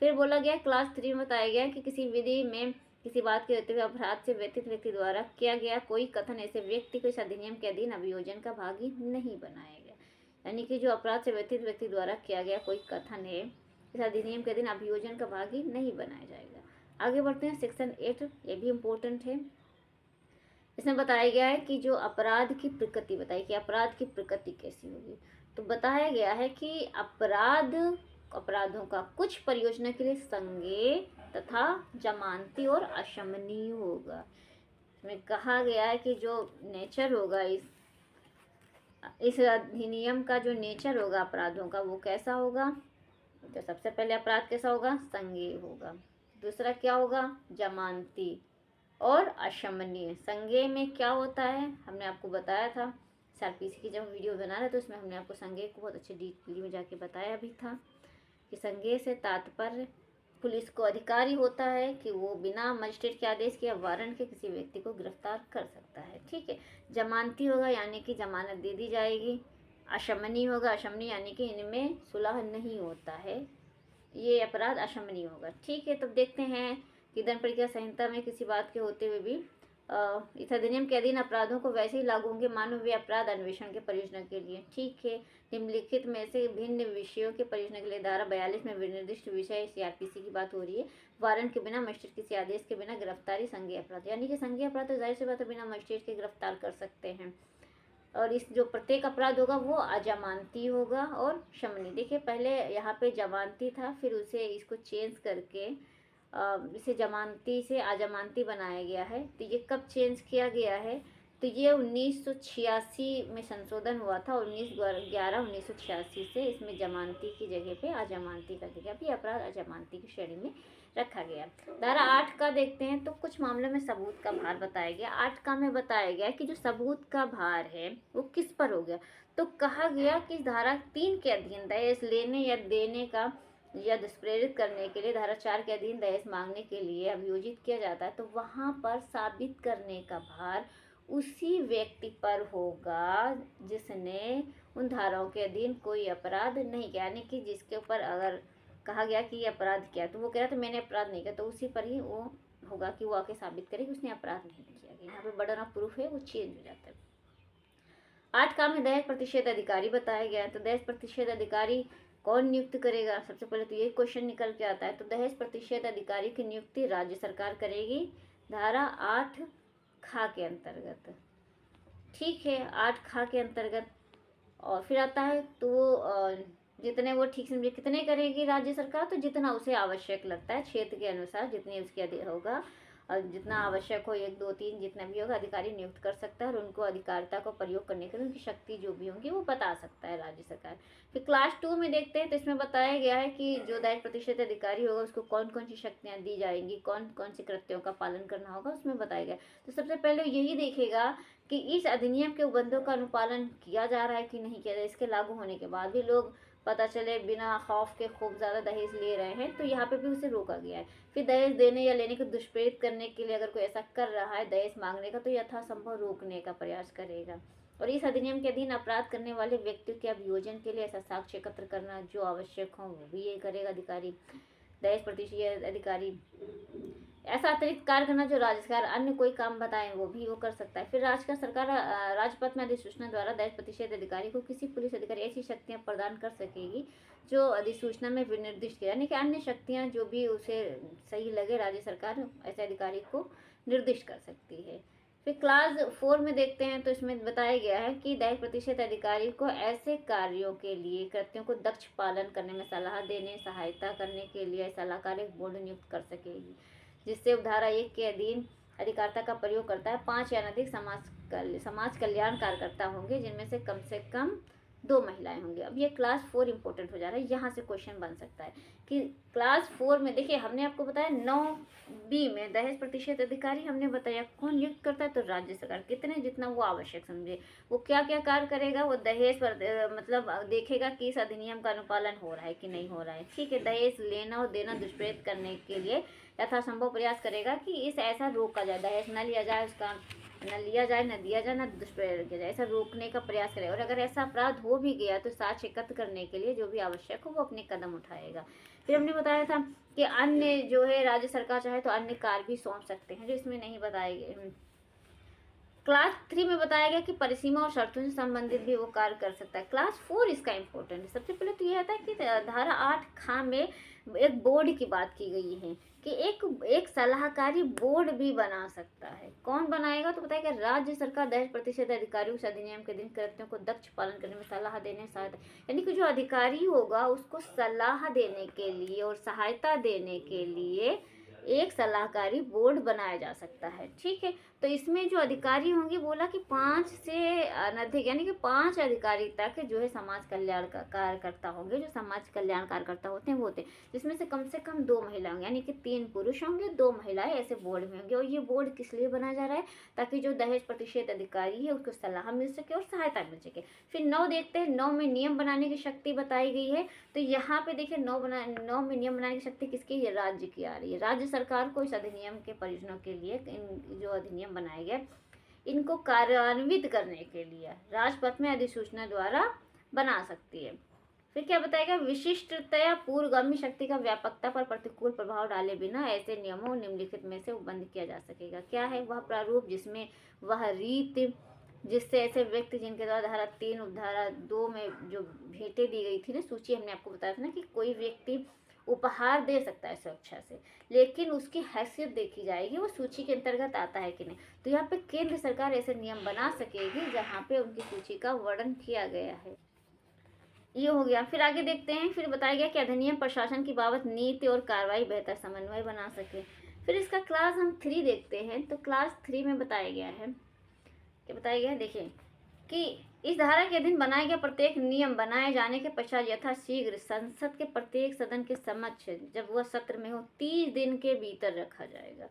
Speaker 1: फिर बोला गया क्लास 3 में बताया गया कि किसी विधि में किसी बात के होते हुए अपराध से व्यतीत व्यक्ति द्वारा किया गया कोई कथन ऐसे व्यक्ति को इस अधिनियम के अधीन अभियोजन का भागी नहीं बनाया गया। यानी कि जो अपराध से व्यतीत व्यक्ति द्वारा किया गया कोई कथन है, इस अधिनियम के अधीन अभियोजन का भागी नहीं बनाया जाएगा। आगे बढ़ते हैं सेक्शन 8, ये भी इम्पोर्टेंट है। इसमें बताया गया है कि जो अपराध की प्रकृति बताई कि अपराध की प्रकृति कैसी होगी, तो बताया गया है कि अपराधों का कुछ परियोजना के लिए संज्ञेय तथा जमानती और अशमनीय होगा। इसमें कहा गया है कि जो नेचर होगा इस अधिनियम का, जो नेचर होगा अपराधों का, वो कैसा होगा। तो सबसे पहले अपराध कैसा होगा, संज्ञेय होगा। दूसरा क्या होगा, जमानती और अशमनीय। संज्ञेय में क्या होता है, हमने आपको बताया था सीआरपीसी की जब वीडियो बना रहे तो उसमें हमने आपको संज्ञेय को बहुत अच्छे डिटेल में जाके बताया भी था कि संज्ञेय से तात्पर्य पुलिस को अधिकारी होता है कि वो बिना मजिस्ट्रेट के आदेश के या वारंट के किसी व्यक्ति को गिरफ्तार कर सकता है। ठीक है। जमानती होगा यानी कि जमानत दे दी जाएगी। अशमनीय होगा, अशमनीय यानी कि इनमें सुलह नहीं होता है, ये अपराध अशमनीय होगा। ठीक है। तब देखते हैं कि दंड प्रक्रिया संहिता में किसी बात के होते हुए भी इस अधिनियम के अधीन अपराधों को वैसे ही लागू होंगे मानो वे अपराध अन्वेषण के परियोजना के लिए। ठीक है। निम्नलिखित में से भिन्न विषयों के परियोजना के लिए धारा 42 में विनिर्दिष्ट विषय सीआरपीसी की बात हो रही है। वारंट के बिना, मजिस्ट्रेट किसी आदेश के बिना गिरफ्तारी संज्ञेय अपराध, यानी कि संज्ञेय अपराध तो जाहिर सी बात है बिना मजिस्ट्रेट के गिरफ्तार कर सकते हैं। और इस जो प्रत्येक अपराध होगा वो अजमानती होगा और शमनी। देखिए पहले यहाँ पे जमानती था, फिर उसे इसको चेंज करके इसे जमानती से अजमानती बनाया गया है। तो ये कब चेंज किया गया है, तो ये 1986 में संशोधन हुआ था। 19/11/1986 से इसमें जमानती की जगह पे अजमानती कर दिया। अभी अपराध अजमानती की श्रेणी में रखा गया। धारा 8 का देखते हैं तो कुछ मामलों में सबूत का भार बताया गया। 8 का में बताया गया कि जो सबूत का भार है वो किस पर हो गया। तो कहा गया कि धारा 3 के अधीन दहेज लेने या देने का या दुष्प्रेरित करने के लिए धारा 4 के अधीन दहेज मांगने के लिए अभियोजित किया जाता है, तो वहाँ पर साबित करने का भार उसी व्यक्ति पर होगा जिसने उन धाराओं के अधीन कोई अपराध नहीं किया। यानी कि जिसके ऊपर अगर कहा गया कि ये अपराध किया तो वो कह रहा था मैंने अपराध नहीं किया, तो उसी पर ही वो होगा कि वो आके साबित करे कि उसने अपराध नहीं किया। यहाँ पे बर्डन ऑफ प्रूफ है वो चेंज हो जाता है। 8 काम में दहेज प्रतिषेध अधिकारी बताया गया है। तो दहेज प्रतिषेध अधिकारी कौन नियुक्त करेगा, सबसे पहले तो ये क्वेश्चन निकल के आता है। तो दहेज प्रतिषेध अधिकारी की नियुक्ति राज्य सरकार करेगी धारा 8 खा के अंतर्गत। ठीक है। 8 खा के अंतर्गत। और फिर आता है तो जितने वो ठीक समझे कितने करेगी राज्य सरकार, तो जितना उसे आवश्यक लगता है क्षेत्र के अनुसार जितनी उसकी होगा और जितना आवश्यक हो 1 2 3 जितना भी होगा अधिकारी नियुक्त कर सकता है और उनको अधिकारिता को प्रयोग करने के लिए उनकी शक्ति जो भी होंगी वो बता सकता है राज्य सरकार। फिर क्लास 2 में देखते हैं तो इसमें बताया गया है कि जो दहेज प्रतिषेध अधिकारी होगा उसको कौन कौन सी शक्तियाँ दी जाएंगी, कौन कौन से कृत्यों का पालन करना होगा उसमें बताया गया। तो सबसे पहले यही देखेगा कि इस अधिनियम के उपबंधों का अनुपालन किया जा रहा है कि नहीं किया जा रहा है। इसके लागू होने के बाद भी लोग पता चले बिना खौफ के खूब ज़्यादा दहेज ले रहे हैं तो यहाँ पे भी उसे रोका गया है। फिर दहेज देने या लेने को दुष्प्रेरित करने के लिए अगर कोई ऐसा कर रहा है दहेज मांगने का, तो यथासंभव रोकने का प्रयास करेगा। और इस अधिनियम के अधीन अपराध करने वाले व्यक्तियों के अभियोजन के लिए ऐसा साक्ष्य एकत्र करना जो आवश्यक हो वो भी ये करेगा अधिकारी, दहेज प्रतिषेध अधिकारी। ऐसा अतिरिक्त कार्य करना जो राज्य सरकार अन्य कोई काम बताए वो भी वो कर सकता है। फिर सरकार राजपत्र में अधिसूचना द्वारा दहेज प्रतिषेध अधिकारी को किसी पुलिस अधिकारी ऐसी शक्तियां प्रदान कर सकेगी जो अधिसूचना में विनिर्दिष्ट किया, यानी कि अन्य शक्तियां जो भी उसे सही लगे राज्य सरकार ऐसे अधिकारी को निर्दिष्ट कर सकती है। फिर क्लास 4 में देखते हैं तो इसमें बताया गया है कि दहेज प्रतिषेध अधिकारी को ऐसे कार्यों के लिए कृत्यों को दक्ष पालन करने में सलाह देने सहायता करने के लिए सलाहकार एक बोर्ड नियुक्त कर सकेगी, जिससे धारा 1 के अधीन अधिकारिता का प्रयोग करता है 5 या अधिक समाज कल्याण कार्यकर्ता होंगे जिनमें से कम 2 महिलाएं होंगी। अब ये क्लास 4 इंपॉर्टेंट हो जा रहा है, यहाँ से क्वेश्चन बन सकता है कि क्लास 4 में देखिए हमने आपको बताया 9B में दहेज प्रतिषेध अधिकारी हमने बताया कौन नियुक्त करता है, तो राज्य सरकार कितने जितना वो आवश्यक समझे। वो क्या क्या कार्य करेगा, वो दहेज पर मतलब देखेगा कि इस अधिनियम का अनुपालन हो रहा है कि नहीं हो रहा है। ठीक है। दहेज लेना और देना दुष्प्रेरित करने के लिए यथासंभव प्रयास करेगा कि इस ऐसा रोका जाए, दहेज न लिया जाए, उसका न लिया जाए, न दिया जाए, न दुष्प्रयोग किया जाए, ऐसा रोकने का प्रयास करेगा। और अगर ऐसा अपराध हो भी गया तो साक्ष्य एकत्र करने के लिए जो भी आवश्यक हो वो अपने कदम उठाएगा। फिर हमने बताया था कि अन्य जो है राज्य सरकार चाहे तो अन्य कार्य भी सौंप सकते हैं जो इसमें नहीं बताए गए। क्लास 3 में बताया गया कि परिसीमा और शर्तों से संबंधित भी वो कार्य कर सकता है। क्लास 4 इसका इम्पोर्टेंट है। सबसे पहले तो यह आता है कि धारा 8 खा में एक बोर्ड की बात की गई है कि एक सलाहकारी बोर्ड भी बना सकता है। कौन बनाएगा? तो बताएगा राज्य सरकार दहेज प्रतिषेध अधिकारियों से अधिनियम के दिन कृत्यों को दक्ष पालन करने में सलाह देने सहायता, यानी कि जो अधिकारी होगा उसको सलाह देने के लिए और सहायता देने के लिए एक सलाहकारी बोर्ड बनाया जा सकता है। ठीक है, तो इसमें जो अधिकारी होंगे बोला कि 5 से अनधिक, यानी कि 5 अधिकारी तक जो है समाज कल्याण का कार्यकर्ता होंगे। जो समाज कल्याण कार्यकर्ता होते हैं वो होते हैं जिसमें से कम 2 महिला होंगे, यानी कि 3 पुरुष होंगे 2 महिलाएं, ऐसे बोर्ड में होंगे। और ये बोर्ड किस लिए बनाया जा रहा है? ताकि जो दहेज प्रतिषेध अधिकारी है उसको सलाह मिल सके और सहायता मिल सके। फिर 9 देखते हैं, 9 में नियम बनाने की शक्ति बताई गई है। तो यहाँ पे देखिए 9 में नियम बनाने की शक्ति किसकी है? राज्य की आ रही है। राज्य सरकार को इस अधिनियम के परियोजनाओं के लिए जो अधिनियम बनाए गए इनको कार्यान्वित करने के लिए राजपथ में अधिसूचना द्वारा बना सकती है। फिर क्या बताएगा? विशिष्टतया पूर्वगामी शक्ति का व्यापकता पर प्रतिकूल प्रभाव डाले बिना ऐसे नियमों निम्नलिखित में से उपबंध किया जा सकेगा। क्या है वह प्रारूप जिसमें वह रीत जिससे ऐसे व्यक्ति जिनके द्वारा धारा 3 उपधारा 2 में जो भेंटें दी गई थी ना, सूची हमने आपको बताया था ना कि कोई व्यक्ति उपहार दे सकता है स्वेच्छा से, लेकिन उसकी हैसियत देखी जाएगी वो सूची के अंतर्गत आता है कि नहीं। तो यहाँ पे केंद्र सरकार ऐसे नियम बना सकेगी जहाँ पे उनकी सूची का वर्णन किया गया है। ये हो गया। फिर आगे देखते हैं। फिर बताया गया कि अधिनियम प्रशासन की बाबत नीति और कार्रवाई बेहतर समन्वय बना सके। फिर इसका क्लास हम 3 देखते हैं। तो क्लास 3 में बताया गया है, क्या बताया गया है? देखिए कि इस धारा के अधीन बनाए गए प्रत्येक नियम बनाए जाने के पश्चात यथाशीघ्र संसद के प्रत्येक सदन के समक्ष जब वह सत्र में हो 30 दिन के भीतर रखा जाएगा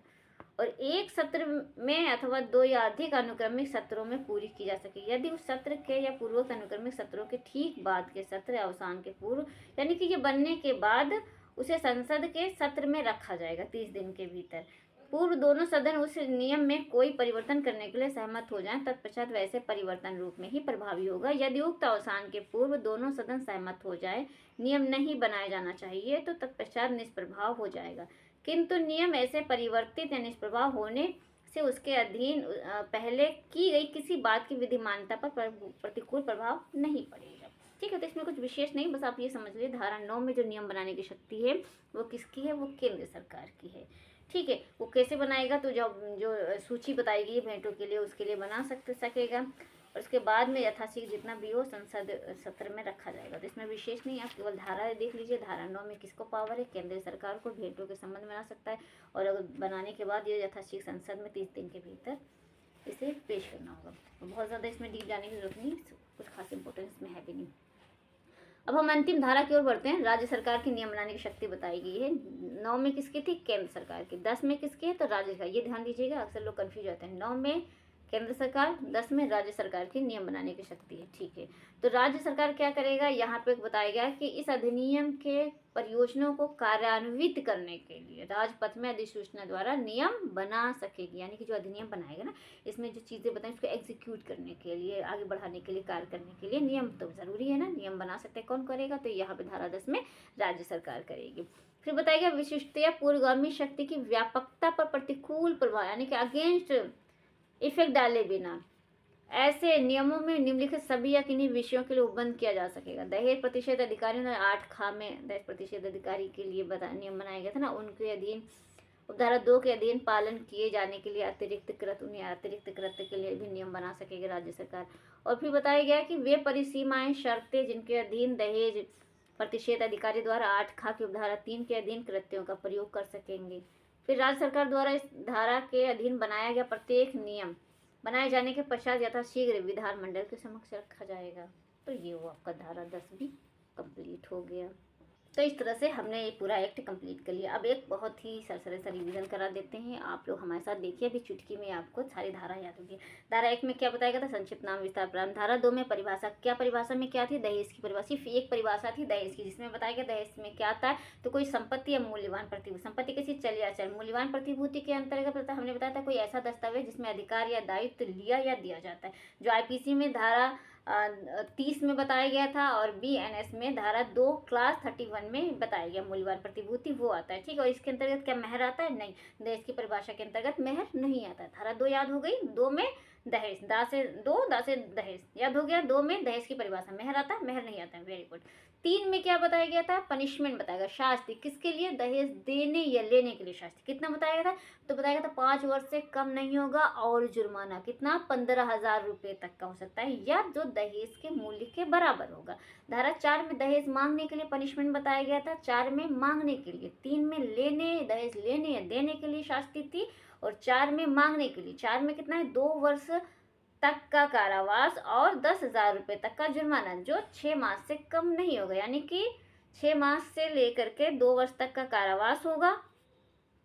Speaker 1: और एक सत्र में अथवा 2 या अधिक अनुक्रमिक सत्रों में पूरी की जा सके। यदि उस सत्र के या पूर्वोक्त अनुक्रमिक सत्रों के ठीक बाद के सत्र अवसान के पूर्व, यानी कि ये बनने के बाद उसे संसद के सत्र में रखा जाएगा 30 दिन के भीतर। पूर्व दोनों सदन उस नियम में कोई परिवर्तन करने के लिए सहमत हो जाएं, तत्पश्चात वैसे परिवर्तन रूप में ही प्रभावी होगा। यदि उक्त अवसान के पूर्व दोनों सदन सहमत हो जाए नियम नहीं बनाया जाना चाहिए तो तत्पश्चात निष्प्रभाव हो जाएगा। किंतु नियम ऐसे परिवर्तित या निष्प्रभाव होने से उसके अधीन पहले की गई किसी बात की विधिमान्यता पर प्रतिकूल प्रभाव नहीं पड़ेगा। ठीक है, तो इसमें कुछ विशेष नहीं, बस आप ये समझ लीजिए धारा 9 में जो नियम बनाने की शक्ति है वो किसकी है? वो केंद्र सरकार की है। ठीक है, वो कैसे बनाएगा? तो जो सूची बताई गई है भेंटों के लिए उसके लिए बना सकेगा और उसके बाद में यथाशीघ्र जितना भी हो संसद सत्र में रखा जाएगा। तो इसमें विशेष नहीं, आप केवल धारा देख लीजिए। धारा 9 में किसको पावर है? केंद्र सरकार को भेंटों के संबंध बना सकता है और अगर बनाने के बाद ये यथाशीघ्र संसद में 30 दिन के भीतर इसे पेश करना होगा। तो बहुत ज़्यादा इसमें डीप जाने की जरूरत नहीं, कुछ खास इंपॉर्टेंस इसमें है भी नहीं। अब हम अंतिम धारा की ओर बढ़ते हैं। राज्य सरकार की नियम बनाने की शक्ति बताई गई है। 9 में किसकी थी? केंद्र सरकार की। 10 में किसकी है? तो राज्य सरकार। ये ध्यान दीजिएगा, अक्सर लोग कंफ्यूज होते हैं। 9 में केंद्र सरकार, 10 में राज्य सरकार की नियम बनाने की शक्ति है। ठीक है, तो राज्य सरकार क्या करेगा? यहाँ पे बताया गया कि इस अधिनियम के परियोजनाओं को कार्यान्वित करने के लिए राजपथ में अधिसूचना द्वारा नियम बना सकेगी। यानी कि जो अधिनियम बनाएगा ना, इसमें जो चीज़ें बताएं उसको एग्जीक्यूट करने के लिए, आगे बढ़ाने के लिए, कार्य करने के लिए नियम तो ज़रूरी है ना। नियम बना सकते हैं, कौन करेगा? तो यहाँ पे धारा 10 में राज्य सरकार करेगी। फिर बताया गया विशिष्टया पूर्वगामी शक्ति की व्यापकता पर प्रतिकूल प्रभाव, यानी कि अगेंस्ट इफेक्ट डाले बिना ऐसे नियमों में निम्नलिखित सभी या किन्हीं विषयों के लिए उपबंध किया जा सकेगा। दहेज प्रतिषेध अधिकारियों ने 8 खा में दहेज प्रतिषेध अधिकारी के लिए नियम बनाया गया था ना, उनके अधीन उपधारा 2 के अधीन पालन किए जाने के लिए अतिरिक्त कृत्य के लिए भी नियम बना सकेगी राज्य सरकार। और फिर बताया गया कि वे परिसीमाएं शर्तें जिनके अधीन दहेज प्रतिषेध अधिकारी द्वारा 8 खा की उपधारा 3 के अधीन कृत्यों का प्रयोग कर सकेंगे। फिर राज्य सरकार द्वारा इस धारा के अधीन बनाया गया प्रत्येक नियम बनाए जाने के पश्चात यथाशीघ्र विधानमंडल के समक्ष रखा जाएगा। तो ये वो आपका धारा 10 भी कंप्लीट हो गया। तो इस तरह से हमने ये पूरा एक्ट कंप्लीट कर लिया। अब एक बहुत ही सरसरी सा रिवीजन करा देते हैं, आप लोग हमारे साथ देखिए। अभी चुटकी में आपको सारी धारा याद होगी। धारा 1 में क्या बताया गया था? संक्षिप्त नाम विस्तार प्रारंभ। धारा 2 में परिभाषा, क्या परिभाषा में क्या थी? दहेज की परिभाषा। सिर्फ एक परिभाषा थी दहेज की, जिसमें बताया गया दहेज में क्या आता है? तो कोई संपत्ति या मूल्यवान प्रतिभूति, संपत्ति किसी चल या अचल, मूल्यवान प्रतिभूति के अंतर्गत हमने बताया था कोई ऐसा दस्तावेज जिसमें अधिकार या दायित्व लिया या दिया जाता है, जो आईपीसी में धारा 30 में बताया गया था और बीएनएस में धारा 2 क्लास 31 में बताया गया मूल्यवान प्रतिभूति वो आता है। ठीक है, और इसके अंतर्गत क्या मेहर आता है? नहीं, दहेज की परिभाषा के अंतर्गत मेहर नहीं आता है। धारा 2 याद हो गई। 2 में दहेज, दा से दो, दा से दहेज, याद हो गया। 2 में दहेज की परिभाषा, मेहर आता है, मेहर नहीं आता है, वेरी गुड। 3 में क्या बताया गया था, पनिशमेंट बताएगा, शास्ति, किसके लिए, दहेज देने या लेने के लिए शास्ति, कितना बताया गया था, तो बताया गया था 5 वर्ष से कम नहीं होगा, और जुर्माना कितना, 15,000 रुपये तक का हो सकता है, या जो दहेज के मूल्य के बराबर होगा। धारा 4 में दहेज मांगने के लिए पनिशमेंट बताया गया था, 4 में मांगने के लिए, 3 में लेने, दहेज लेने या देने के लिए शास्ति थी, और 4 में मांगने के लिए, 4 में कितना है, 2 वर्ष तक का कारावास और 10,000 रुपये तक का जुर्माना, जो 6 मास से कम नहीं होगा, यानी कि 6 मास से लेकर के 2 वर्ष तक का कारावास होगा,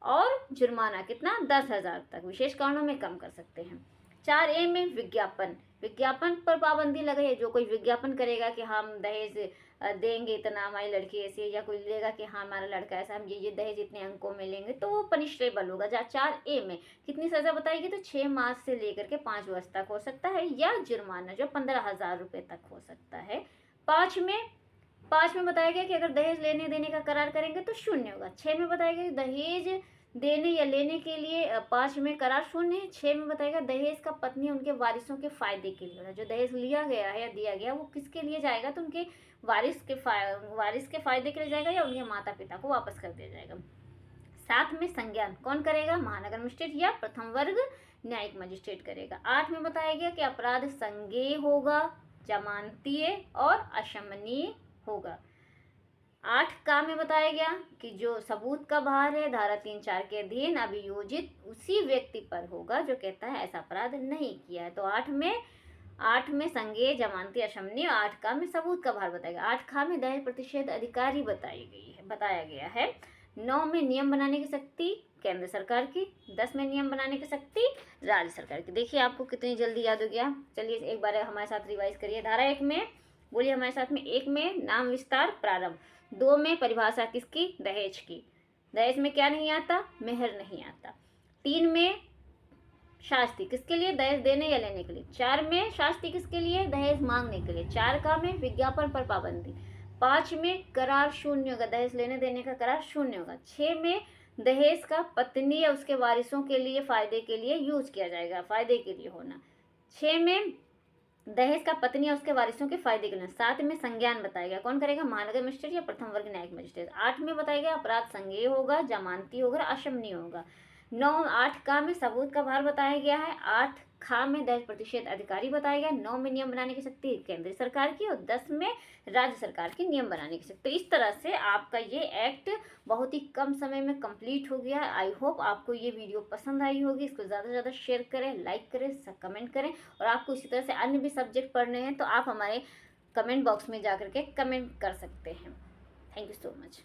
Speaker 1: और जुर्माना कितना, 10,000 तक, विशेष कारणों में कम कर सकते हैं। 4A में विज्ञापन, विज्ञापन पर पाबंदी लगी है। जो कोई विज्ञापन करेगा कि हम दहेज देंगे इतना, हमारी लड़की ऐसी है, या कोई लेगा कि हाँ हमारा लड़का ऐसा, हम ये दहेज इतने अंकों में लेंगे, तो वो पनिशेबल होगा। जहाँ 4A में कितनी सज़ा बताएगी, तो 6 मास से लेकर के 5 वर्ष तक हो सकता है, या जुर्माना जो 15,000 रुपये तक हो सकता है। 5 में बताया गया कि अगर दहेज लेने देने का करार करेंगे तो शून्य होगा। 6 में बताया गया कि दहेज देने या लेने के लिए 5 में करार शून्य है। 6 में बताएगा दहेज का पत्नी उनके वारिसों के फायदे के लिए होगा। जो दहेज लिया गया है या दिया गया वो किसके लिए जाएगा, तो उनके वारिस के फायदे के लिए जाएगा, या उनके माता पिता को वापस कर दिया जाएगा। 7 में संज्ञान कौन करेगा, महानगर मजिस्ट्रेट या प्रथम वर्ग न्यायिक मजिस्ट्रेट करेगा। 8 में बताया गया कि अपराध संज्ञेय होगा, जमानतीय और अशमनीय होगा। 8 का में बताया गया कि जो सबूत का भार है धारा 3-4 के अधीन अभियोजित उसी व्यक्ति पर होगा जो कहता है ऐसा अपराध नहीं किया है। तो 8 में संज्ञेय, जमानती, अशमनीय, 8 का में सबूत का भार बताएगा। 8 खा में दहेज प्रतिषेध अधिकारी बताया गया है। 9 में नियम बनाने की शक्ति केंद्र सरकार की। 10 में नियम बनाने की शक्ति राज्य सरकार की। देखिए आपको कितनी जल्दी याद हो गया। चलिए एक बार हमारे साथ रिवाइज करिए। धारा 1 में बोलिए हमारे साथ में, 1 में नाम विस्तार प्रारंभ, 2 में परिभाषा किसकी, दहेज की, दहेज में क्या नहीं आता, मेहर नहीं आता। 3 में शास्ति किसके लिए, दहेज देने या लेने के लिए। 4 में शास्ति किसके लिए, दहेज मांगने के लिए। 4 का में विज्ञापन पर पाबंदी। 5 में करार शून्य होगा, दहेज लेने देने का करार शून्य होगा। 6 में दहेज का पत्नी या उसके वारिसों के लिए फायदे के लिए यूज किया जाएगा, फायदे के लिए होना। 6 में दहेज का पत्नी या उसके वारिसों के फायदे के लिए। 7 में संज्ञान बताएगा, कौन करेगा, महानगर मजिस्ट्रेट या प्रथम वर्ग न्यायिक मजिस्ट्रेट। 8 में बताएगा अपराध संज्ञेय होगा, जमानती होगा, अशमनीय होगा। 8 का में सबूत का भार बताया गया है। 8 खा में दहेज प्रतिषेध अधिकारी बताया गया। 9 में नियम बनाने की शक्ति केंद्र सरकार की, और 10 में राज्य सरकार की नियम बनाने की शक्ति। तो इस तरह से आपका ये एक्ट बहुत ही कम समय में कंप्लीट हो गया। आई होप आपको ये वीडियो पसंद आई होगी। इसको ज़्यादा से ज़्यादा शेयर करें, लाइक करें, कमेंट करें, और आपको इसी तरह से अन्य भी सब्जेक्ट पढ़ने हैं तो आप हमारे कमेंट बॉक्स में जा करके कमेंट कर सकते हैं। Thank you so much.